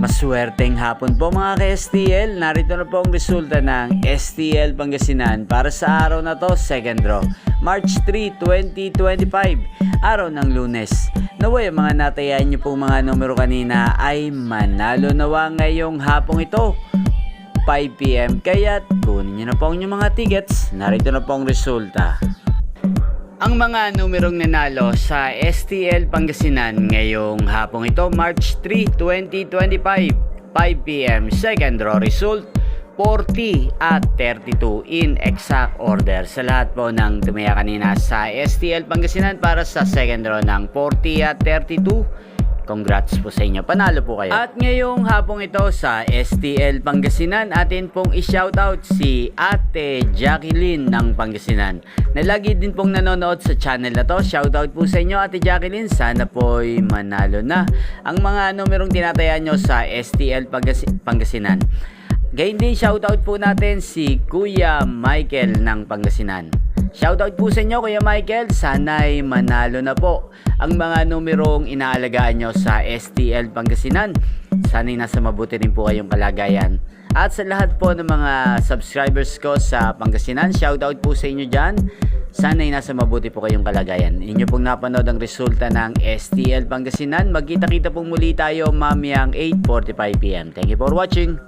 Maswerteng hapon po mga ka-STL. Narito na po ang resulta ng STL Pangasinan para sa araw na to, second draw, March 3, 2025, araw ng Lunes. Naway ang mga natayan nyo pong mga numero kanina ay manalo nawa ngayong hapong ito, 5 PM. Kaya't kunin nyo na po ang inyong mga tickets. Narito na po ang resulta. Ang mga numerong nanalo sa STL Pangasinan ngayong hapong ito, March 3, 2025, 5 PM. Second draw result, 40 at 32 in exact order. Sa lahat po ng tumaya kanina sa STL Pangasinan para sa second draw ng 40 at 32, congrats po sa inyo, panalo po kayo. At ngayong hapong ito sa STL Pangasinan, atin pong i-shoutout si Ate Jacqueline ng Pangasinan na lagi din pong nanonood sa channel na to. Shoutout po sa inyo, Ate Jacqueline, sana po'y manalo na ang mga numerong tinatayan nyo sa STL Pangasinan. Gayun din, shoutout po natin si Kuya Michael ng Pangasinan. Shoutout po sa inyo, Kuya Michael, sana'y manalo na po ang mga numerong inaalagaan nyo sa STL Pangasinan. Sana'y nasa mabuti rin po kayong kalagayan. At sa lahat po ng mga subscribers ko sa Pangasinan, shoutout po sa inyo dyan. Sana'y nasa mabuti po kayong kalagayan. Inyo pong napanood ang resulta ng STL Pangasinan. Magkita-kita pong muli tayo mamayang 8:45 PM. Thank you for watching.